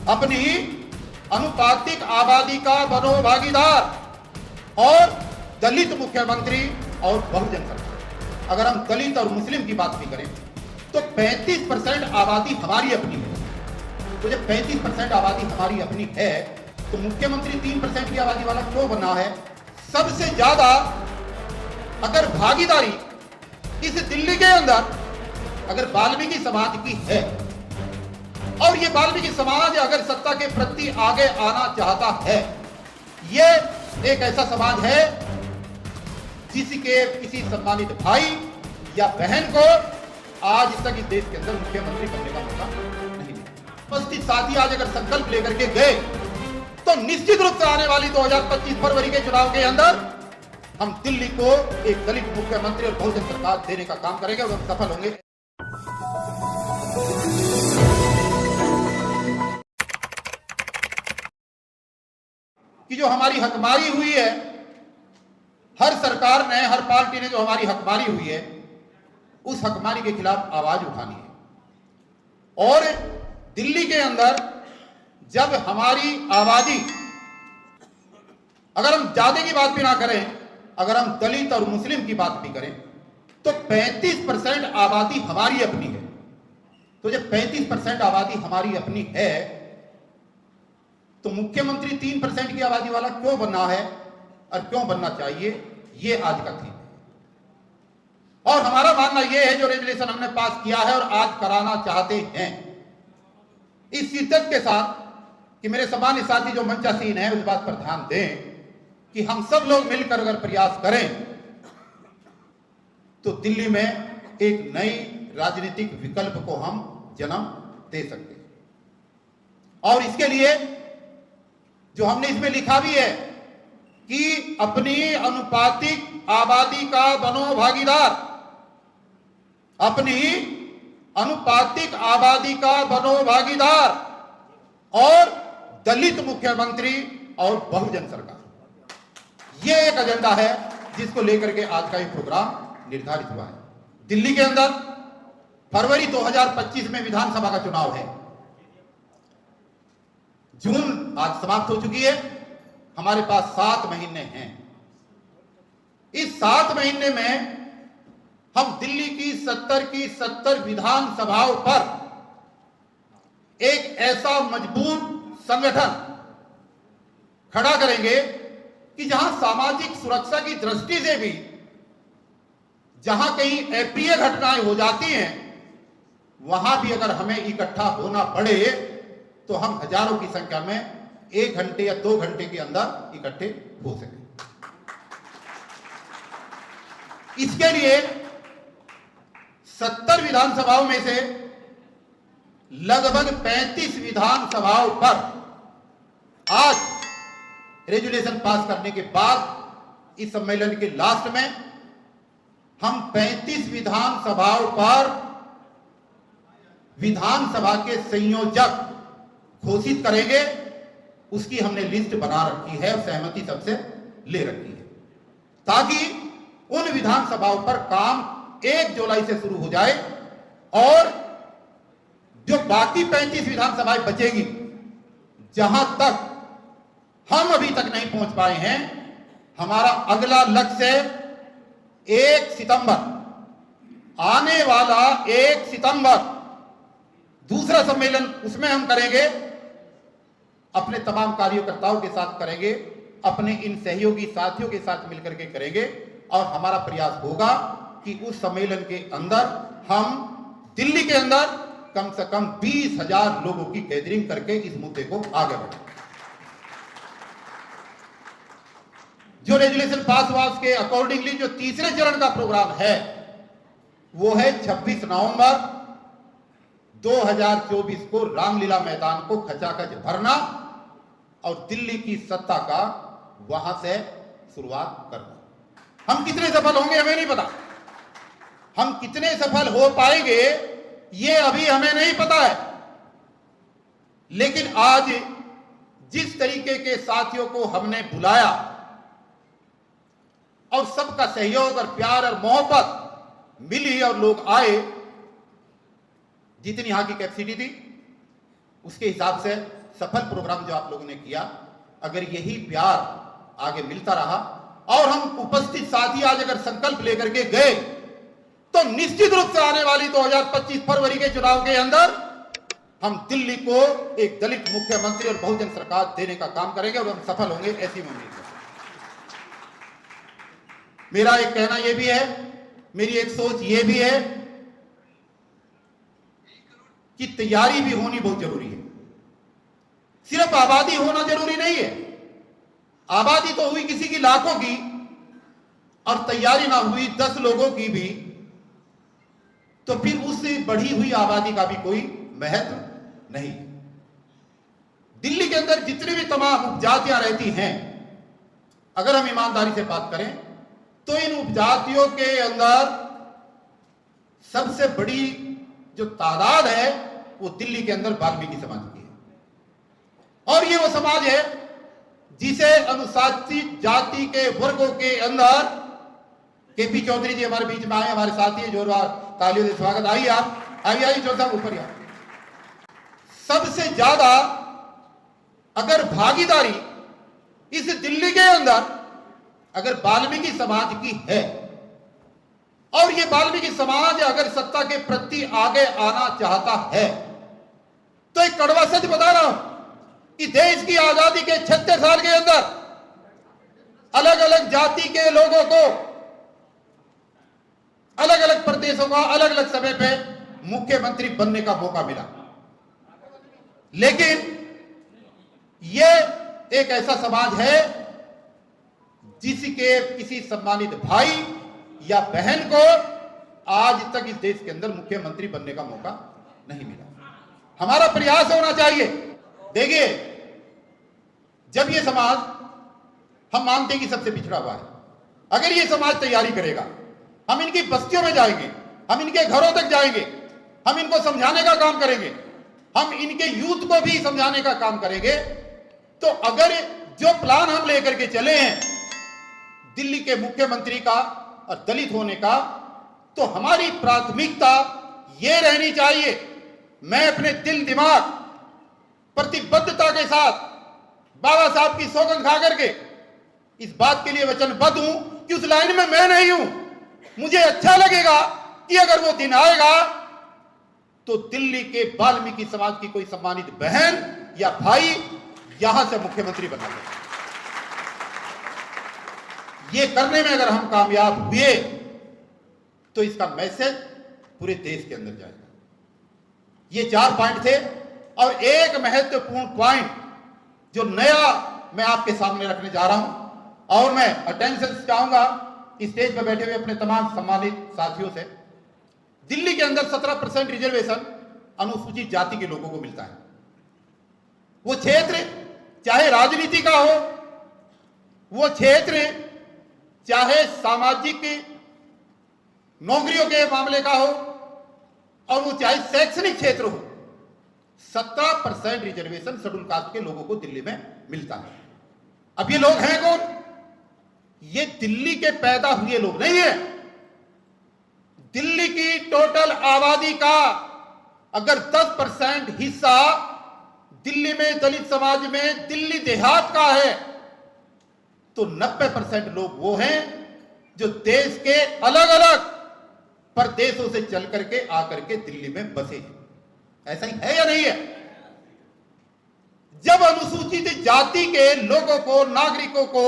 अपनी अनुपातिक आबादी का बनो भागीदार और दलित मुख्यमंत्री और बहुजन सरकार। अगर हम दलित और मुस्लिम की बात भी करें तो 35% आबादी हमारी अपनी है। तो जब 35% आबादी हमारी अपनी है तो मुख्यमंत्री 3% की आबादी वाला क्यों बना है? सबसे ज्यादा अगर भागीदारी इस दिल्ली के अंदर अगर वाल्मीकि समाज की है और ये वाल्मीकि समाज अगर सत्ता के प्रति आगे आना चाहता है, ये एक ऐसा समाज है जिसके किसी सम्मानित भाई या बहन को आज तक इस देश के अंदर मुख्यमंत्री बनने का मौका नहीं मिला। उपस्थित साथी आज अगर संकल्प लेकर के गए तो निश्चित रूप से आने वाली 2025 फरवरी के चुनाव के अंदर हम दिल्ली को एक दलित मुख्यमंत्री और बहुजन सरकार देने का काम करेंगे और हम सफल होंगे। कि जो हमारी हकमारी हुई है, हर सरकार ने, हर पार्टी ने जो हमारी हकमारी हुई है, उस हकमारी के खिलाफ आवाज उठानी है। और दिल्ली के अंदर जब हमारी आबादी, अगर हम ज्यादा की बात भी ना करें, अगर हम दलित और मुस्लिम की बात भी करें तो 35% आबादी हमारी अपनी है। तो जब 35% आबादी हमारी अपनी है तो मुख्यमंत्री 3% की आबादी वाला क्यों बनना है और क्यों बनना चाहिए, ये आज का थीम है। और हमारा मानना यह है, जो रेजोल्यूशन हमने पास किया है और आज कराना चाहते हैं, इस शिद्दत के साथ कि मेरे सम्मानित साथी जो मंचासीन है उस बात पर ध्यान दें कि हम सब लोग मिलकर अगर प्रयास करें तो दिल्ली में एक नई राजनीतिक विकल्प को हम जन्म दे सकते हैं। और इसके लिए जो हमने इसमें लिखा भी है कि अपनी अनुपातिक आबादी का बनो भागीदार, अपनी अनुपातिक आबादी का बनो भागीदार और दलित मुख्यमंत्री और बहुजन सरकार। यह एक एजेंडा है जिसको लेकर के आज का ये प्रोग्राम निर्धारित हुआ है। दिल्ली के अंदर फरवरी 2025 में विधानसभा का चुनाव है। जून आज समाप्त हो चुकी है, हमारे पास 7 महीने हैं। इस 7 महीने में हम दिल्ली की 70 विधानसभाओं पर एक ऐसा मजबूत संगठन खड़ा करेंगे कि जहां सामाजिक सुरक्षा की दृष्टि से भी जहां कहीं अप्रिय घटनाएं हो जाती हैं, वहां भी अगर हमें इकट्ठा होना पड़े तो हम हजारों की संख्या में 1 घंटे या 2 घंटे के अंदर इकट्ठे हो सके। इसके लिए 70 विधानसभाओं में से लगभग 35 विधानसभाओं पर आज रेजोल्यूशन पास करने के बाद इस सम्मेलन के लास्ट में हम 35 विधानसभाओं पर विधानसभा के संयोजक घोषित करेंगे। उसकी हमने लिस्ट बना रखी है और सहमति सबसे ले रखी है, ताकि उन विधानसभाओं पर काम 1 जुलाई से शुरू हो जाए और जो बाकी 35 विधानसभाएं बचेगी, जहां तक हम अभी तक नहीं पहुंच पाए हैं, हमारा अगला लक्ष्य 1 सितंबर, आने वाला 1 सितंबर दूसरा सम्मेलन, उसमें हम करेंगे, अपने तमाम कार्यकर्ताओं के साथ करेंगे, अपने इन सहयोगी साथियों के साथ मिलकर के करेंगे। और हमारा प्रयास होगा कि उस सम्मेलन के अंदर हम दिल्ली के अंदर कम से कम 20,000 लोगों की गैदरिंग करके इस मुद्दे को आगे बढ़ाएं। जो रेजोल्यूशन पास हुआ उसके अकॉर्डिंगली जो तीसरे चरण का प्रोग्राम है वो है 26 नवंबर 2024 को रामलीला मैदान को खचाखच भरना और दिल्ली की सत्ता का वहां से शुरुआत करना। हम कितने सफल होंगे हमें नहीं पता, हम कितने सफल हो पाएंगे ये अभी हमें नहीं पता है, लेकिन आज जिस तरीके के साथियों को हमने बुलाया और सबका सहयोग और प्यार और मोहब्बत मिली और लोग आए, जितनी यहां की कैपेसिटी थी उसके हिसाब से सफल प्रोग्राम जो आप लोगों ने किया, अगर यही प्यार आगे मिलता रहा और हम उपस्थित साथी आज अगर संकल्प लेकर के गए, तो निश्चित रूप से आने वाली 2025 फरवरी के चुनाव के अंदर हम दिल्ली को एक दलित मुख्यमंत्री और बहुजन सरकार देने का काम करेंगे और हम सफल होंगे, ऐसी उम्मीद है। मेरा एक कहना यह भी है, मेरी एक सोच यह भी है कि तैयारी भी होनी बहुत जरूरी है। सिर्फ आबादी होना जरूरी नहीं है। आबादी तो हुई किसी की लाखों की और तैयारी ना हुई 10 लोगों की भी, तो फिर उससे बढ़ी हुई आबादी का भी कोई महत्व नहीं। दिल्ली के अंदर जितनी भी तमाम उपजातियां रहती हैं, अगर हम ईमानदारी से बात करें तो इन उपजातियों के अंदर सबसे बड़ी जो तादाद है वो दिल्ली के अंदर वाल्मीकि समाज की है। और ये वो समाज है जिसे अनुसूचित जाति के वर्गों के अंदर, केपी चौधरी जी हमारे बीच में आए, हमारे साथी है, जोरदार तालियों से स्वागत। आइए आप, आइए चौधरी साहब ऊपर। सबसे ज्यादा अगर भागीदारी इस दिल्ली के अंदर अगर वाल्मीकि समाज की है, और ये वाल्मीकि समाज अगर सत्ता के प्रति आगे आना चाहता है, तो एक कड़वा सच बता रहा हूं कि देश की आजादी के 76 साल के अंदर अलग अलग जाति के लोगों को अलग अलग प्रदेशों का अलग अलग समय पे मुख्यमंत्री बनने का मौका मिला। लेकिन यह एक ऐसा समाज है जिसके किसी सम्मानित भाई या बहन को आज तक इस देश के अंदर मुख्यमंत्री बनने का मौका नहीं मिला। हमारा प्रयास होना चाहिए। देखिए, जब ये समाज, हम मानते हैं कि सबसे पिछड़ा हुआ है, अगर ये समाज तैयारी करेगा, हम इनकी बस्तियों में जाएंगे, हम इनके घरों तक जाएंगे, हम इनको समझाने का काम करेंगे, हम इनके यूथ को भी समझाने का काम करेंगे, तो अगर जो प्लान हम लेकर के चले हैं दिल्ली के मुख्यमंत्री का और दलित होने का, तो हमारी प्राथमिकता यह रहनी चाहिए, मैं अपने दिल दिमाग प्रतिबद्धता के साथ बाबा साहब की सौगंध खा करके इस बात के लिए वचनबद्ध हूं कि उस लाइन में मैं नहीं हूं। मुझे अच्छा लगेगा कि अगर वो दिन आएगा तो दिल्ली के वाल्मीकि समाज की कोई सम्मानित बहन या भाई यहां से मुख्यमंत्री बना दे। ये करने में अगर हम कामयाब हुए तो इसका मैसेज पूरे देश के अंदर जाएगा। ये 4 पॉइंट थे, और एक महत्वपूर्ण पॉइंट जो नया मैं आपके सामने रखने जा रहा हूं, और मैं अटेंशन चाहूंगा स्टेज पर बैठे हुए अपने तमाम सम्मानित साथियों से। दिल्ली के अंदर 17% रिजर्वेशन अनुसूचित जाति के लोगों को मिलता है। वो क्षेत्र चाहे राजनीति का हो, वो क्षेत्र चाहे सामाजिक नौकरियों के मामले का हो, और वो चाहे शैक्षणिक क्षेत्र हो, 17% रिजर्वेशन शेड्यूल कास्ट के लोगों को दिल्ली में मिलता है। अब ये लोग हैं कौन? ये दिल्ली के पैदा हुए लोग नहीं है। दिल्ली की टोटल आबादी का अगर 10% हिस्सा दिल्ली में दलित समाज में दिल्ली देहात का है, तो 90% लोग वो हैं जो देश के अलग अलग प्रदेशों से चल करके आकर के दिल्ली में बसे हैं। ऐसा ही है या नहीं है? जब अनुसूचित जाति के लोगों को, नागरिकों को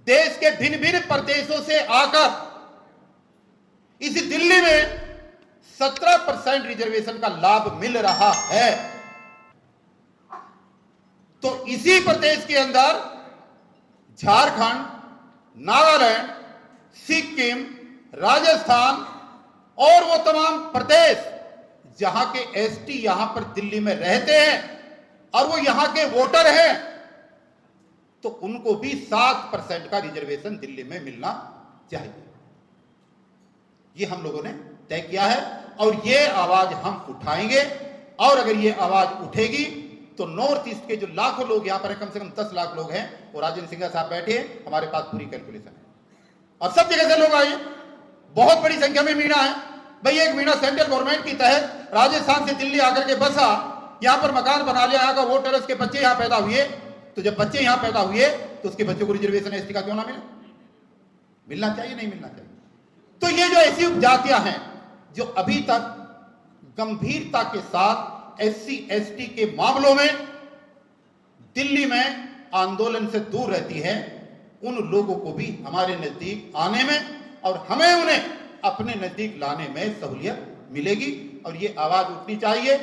देश के भिन्न भिन्न प्रदेशों से आकर इस दिल्ली में 17% रिजर्वेशन का लाभ मिल रहा है, तो इसी प्रदेश के अंदर झारखंड, नागालैंड, सिक्किम, राजस्थान और वो तमाम प्रदेश जहां के एसटी यहां पर दिल्ली में रहते हैं और वो यहां के वोटर हैं, तो उनको भी 7% का रिजर्वेशन दिल्ली में मिलना चाहिए। ये हम लोगों ने तय किया है और ये आवाज हम उठाएंगे। और अगर ये आवाज उठेगी तो नॉर्थ ईस्ट के जो लाखों लोग यहां पर, कम से कम 10 लाख लोग हैं, और राजेंद्र सिंघा साहब बैठे हैं, हमारे पास पूरी कैलकुलेशन है और सब जगह से लोग आए, बहुत बड़ी संख्या में मीणा है। भाई एक मीणा सेंट्रल गवर्नमेंट की तहत राजस्थान से दिल्ली आकर के बसा, यहां पर मकान बना लिया, यहां का वोटर, उसके बच्चे यहां पैदा हुए, तो जब बच्चे यहां पैदा हुए तो उसके बच्चों को रिजर्वेशन एसटी का क्यों ना मिले? मिलना चाहिए, नहीं मिलना चाहिए? तो ये जो ऐसी उपजातियां हैं जो अभी तक गंभीरता के साथ एससी एसटी के मामलों में दिल्ली में आंदोलन से दूर रहती है, उन लोगों को भी हमारे नजदीक आने में और हमें उन्हें अपने नजदीक लाने में सहूलियत मिलेगी और ये आवाज उठनी चाहिए।